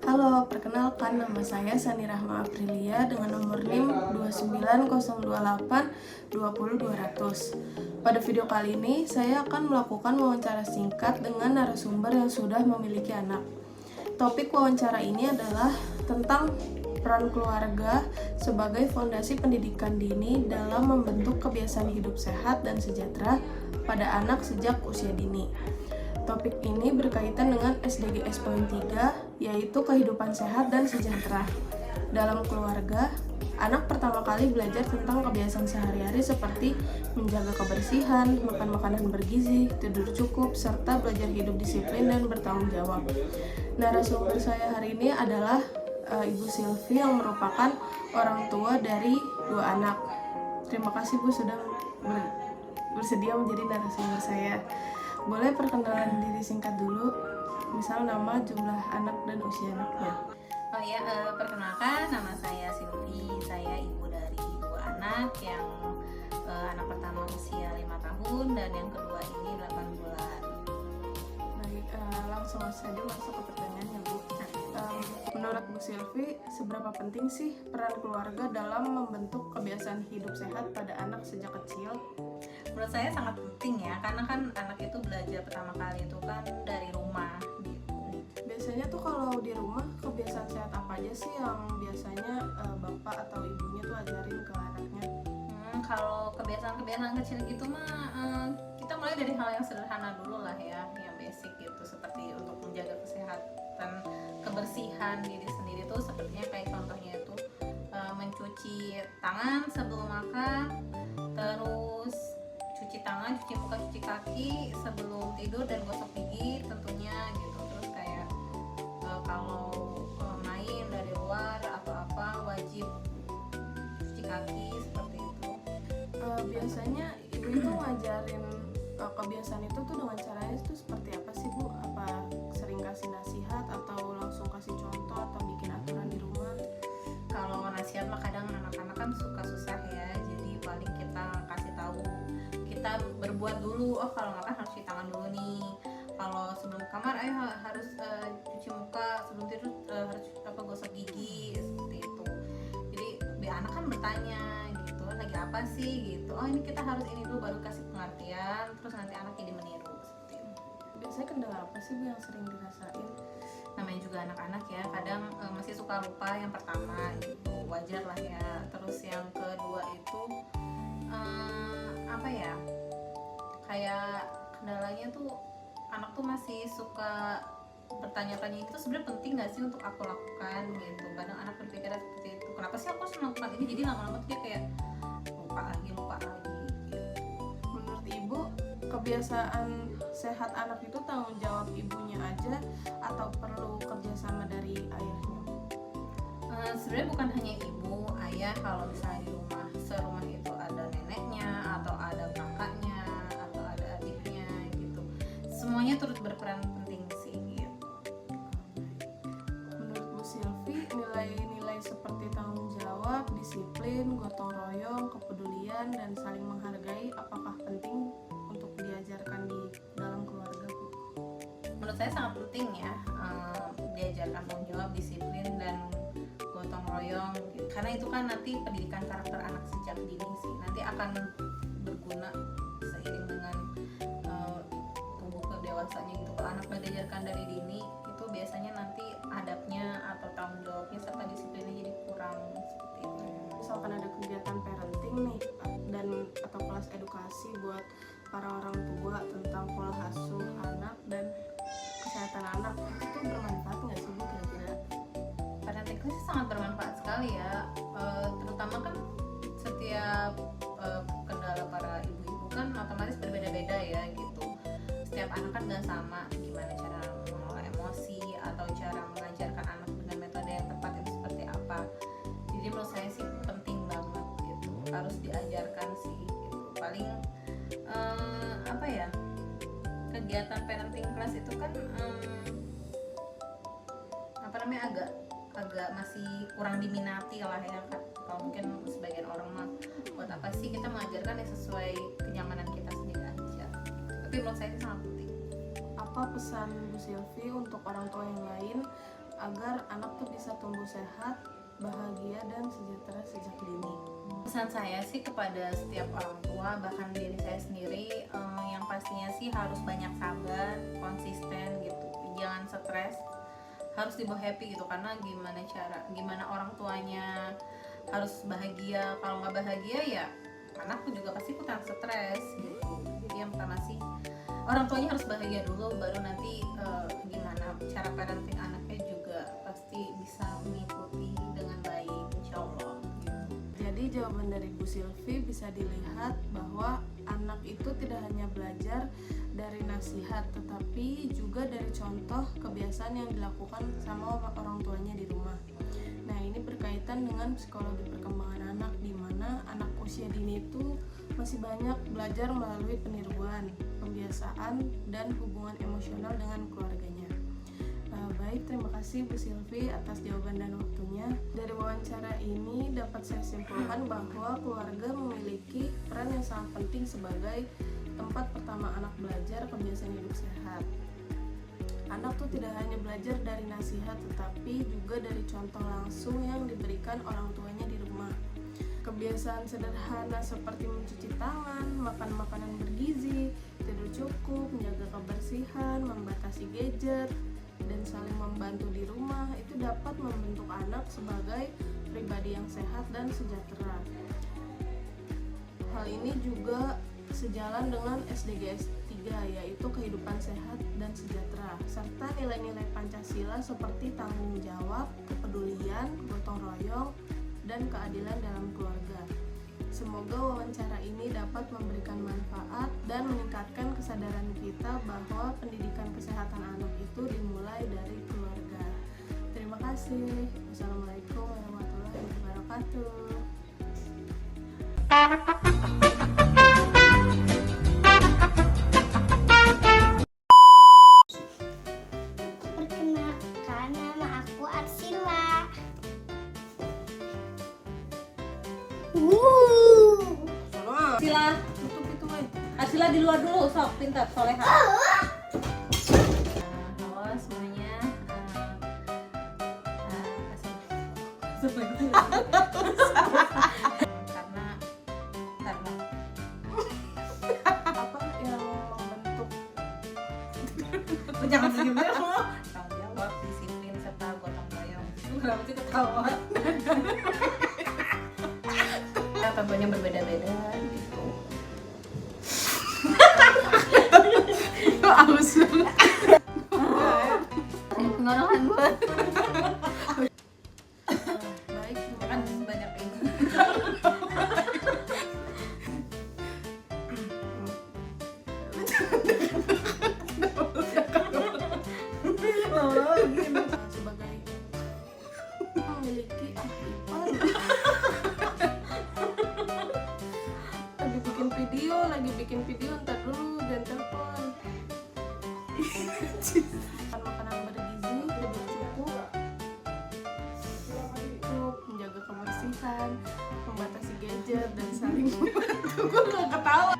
Halo, perkenalkan nama saya Sani Rahma Aprilia dengan nomor NIM 29028 Pada video kali ini, saya akan melakukan wawancara singkat dengan narasumber yang sudah memiliki anak. Topik wawancara ini adalah tentang peran keluarga sebagai fondasi pendidikan dini dalam membentuk kebiasaan hidup sehat dan sejahtera pada anak sejak usia dini. Topik ini berkaitan dengan SDGs poin 3, yaitu kehidupan sehat dan sejahtera. Dalam keluarga, anak pertama kali belajar tentang kebiasaan sehari-hari seperti menjaga kebersihan, makan makanan bergizi, tidur cukup, serta belajar hidup disiplin dan bertanggung jawab. Narasumber saya hari ini adalah Ibu Silvi yang merupakan orang tua dari 2 anak. Terima kasih Bu sudah bersedia menjadi narasumber saya. Boleh perkenalan diri singkat dulu, misal nama, jumlah anak, dan usia anaknya. Perkenalkan, nama saya Silvi. Saya ibu dari 2 anak, yang anak pertama usia 5 tahun dan yang kedua ini 8 bulan. Baik, langsung saja masuk ke pertanyaannya Bu. Menurut Bu Silvi, seberapa penting sih peran keluarga dalam membentuk kebiasaan hidup sehat pada anak sejak kecil? Menurut saya sangat penting ya, karena kan anak itu belajar pertama kali itu kan dari rumah gitu. Biasanya tuh kalau di rumah kebiasaan sehat apa aja sih yang biasanya bapak atau ibunya tuh ajarin ke anaknya? Kalau kebiasaan-kebiasaan kecil gitu mah kita mulai dari hal yang sederhana dulu lah ya, yang basic gitu, seperti untuk menjaga kesehatan, kebersihan diri sendiri tuh sepertinya kayak contohnya itu mencuci tangan sebelum makan, terus cuci tangan, cuci muka, cuci kaki sebelum tidur, dan gosok gigi tentunya gitu. Terus kayak kalau main dari luar atau apa wajib cuci kaki seperti itu. Biasanya ibu itu ngajarin kebiasaan itu tuh dengan caranya itu seperti apa sih Bu? Apa sering kasih nasihat atau langsung kasih contoh atau bikin aturan di rumah? Kalau nasihat mah kadang anak-anak kan suka susah ya, jadi paling kita kasih tahu, kita berbuat dulu. Oh, kalau makan harus cuci tangan dulu nih, kalau sebelum kamar harus cuci muka, sebelum tidur harus gosok gigi seperti itu. Jadi biar anak kan bertanya gitu, lagi apa sih gitu. Oh, ini kita harus ini dulu, baru kasih pengertian, terus nanti anak jadi meniru seperti itu. Biasanya kendala apa sih Bu yang sering dirasain? Namanya juga anak-anak ya, kadang masih suka lupa. Yang pertama itu wajar lah ya. Terus yang kedua itu kayak kendalanya tuh anak tuh masih suka bertanya-tanya, itu sebenarnya penting nggak sih untuk aku lakukan gitu. Kadang anak berpikir seperti itu, kenapa sih aku harus melakukan ini, jadi lama-lama tuh dia kayak lupa lagi gitu. Menurut Ibu, kebiasaan sehat anak itu tanggung jawab ibunya aja atau perlu kerjasama dari ayahnya? Sebenarnya bukan hanya ibu, ayah. Kalau misalnya di rumah, serumah itu ada neneknya atau ada kakaknya atau ada adiknya gitu, semuanya turut berperan penting sih gitu. Menurut Bu Silvi, nilai-nilai seperti tanggung jawab, disiplin, gotong royong, kepedulian, dan saling menghargai apakah penting untuk diajarkan di dalam keluarga Bu? Menurut saya sangat penting ya, diajarkan tanggung jawab, disiplin, dan gotong royong gitu. Karena itu kan nanti pendidikan karakter anak sejak dini sih, nanti akan berguna seiring dengan tumbuh ke dewasanya gitu. Kalau anak diajarkan dari dini, itu biasanya nanti adabnya atau tanggung jawabnya serta disiplinnya jadi kurang seperti itu. Misalkan ada kegiatan parenting nih dan atau kelas edukasi buat para orang tua tentang pola asuh anak dan kesehatan anak, itu bermanfaat nggak sih Bu kira-kira? Parenting sih sangat bermanfaat sekali ya, terutama kan setiap kendala para ibu-ibu kan otomatis berbeda-beda ya gitu. Setiap anak kan nggak sama gimana cara mengelola emosi atau cara mengajarkan anak dengan metode yang tepat itu seperti apa. Jadi menurut saya sih penting banget gitu, harus diajarkan sih gitu. Paling kegiatan parenting class itu kan agak masih kurang diminati lah ya kan. Kalau mungkin sebagian orang mah, buat apa sih kita mengajarkan yang sesuai kenyamanan kita sendiri aja. Tapi menurut saya itu sangat penting. Apa pesan Bu Silvi untuk orang tua yang lain agar anak tuh bisa tumbuh sehat, bahagia, dan sejahtera sejak dini. Pesan saya sih kepada setiap orang tua, bahkan diri saya sendiri, yang pastinya sih harus banyak sabar, konsisten gitu, jangan stres, harus dibawa happy gitu, karena gimana orang tuanya harus bahagia, kalau nggak bahagia ya anak pun juga pasti ikutan stres gitu. Jadi yang pertama sih orang tuanya harus bahagia dulu, baru nanti gimana cara parenting anaknya juga pasti bisa mengikuti dengan baik, insya Allah gitu. Jadi jawaban dari Bu Silvi bisa dilihat bahwa anak itu tidak hanya belajar dari nasihat, tetapi juga dari contoh kebiasaan yang dilakukan sama orang tuanya di rumah. Nah, ini berkaitan dengan psikologi perkembangan anak, di mana anak usia dini itu masih banyak belajar melalui peniruan, pembiasaan, dan hubungan emosional dengan keluarganya. Baik, terima kasih Bu Silvi atas jawaban dan waktunya. Dari wawancara ini dapat saya simpulkan bahwa keluarga memiliki peran yang sangat penting sebagai tempat pertama anak belajar kebiasaan hidup sehat. Anak tuh tidak hanya belajar dari nasihat, tetapi juga dari contoh langsung yang diberikan orang tuanya di rumah. Kebiasaan sederhana seperti mencuci tangan, makan makanan bergizi, tidur cukup, menjaga kebersihan, membatasi gadget, dan saling membantu di rumah itu dapat membentuk anak sebagai pribadi yang sehat dan sejahtera. Hal ini juga sejalan dengan SDGs 3, yaitu kehidupan sehat dan sejahtera, serta nilai-nilai Pancasila seperti tanggung jawab, kepedulian, gotong royong, dan keadilan dalam keluarga. Semoga wawancara ini dapat memberikan manfaat dan meningkatkan kesadaran kita bahwa pendidikan kesehatan anak itu dimulai dari keluarga. Terima kasih. Wassalamualaikum warahmatullahi wabarakatuh. Perkenalkan, nama aku Arsila. Arsila, Tutup itu, weh. Arsila di luar dulu, sok pintar, soleha. Halo semuanya. Karena Apa yang membentuk jangan senyum ya, tanggung jawab, disiplin, serta gotong royong. Kenapa sih ketawa? Ya, tentunya berbeda-beda gitu. itu aus banget. Pengalaman gue Baik, kan banyak ini. sebagai memiliki aktifan lagi bikin video ntar dulu dan telepon. Makan makanan bergizi, tidur cukup, menjaga kebersihan, membatasi gadget, dan saling gue gak ketawa.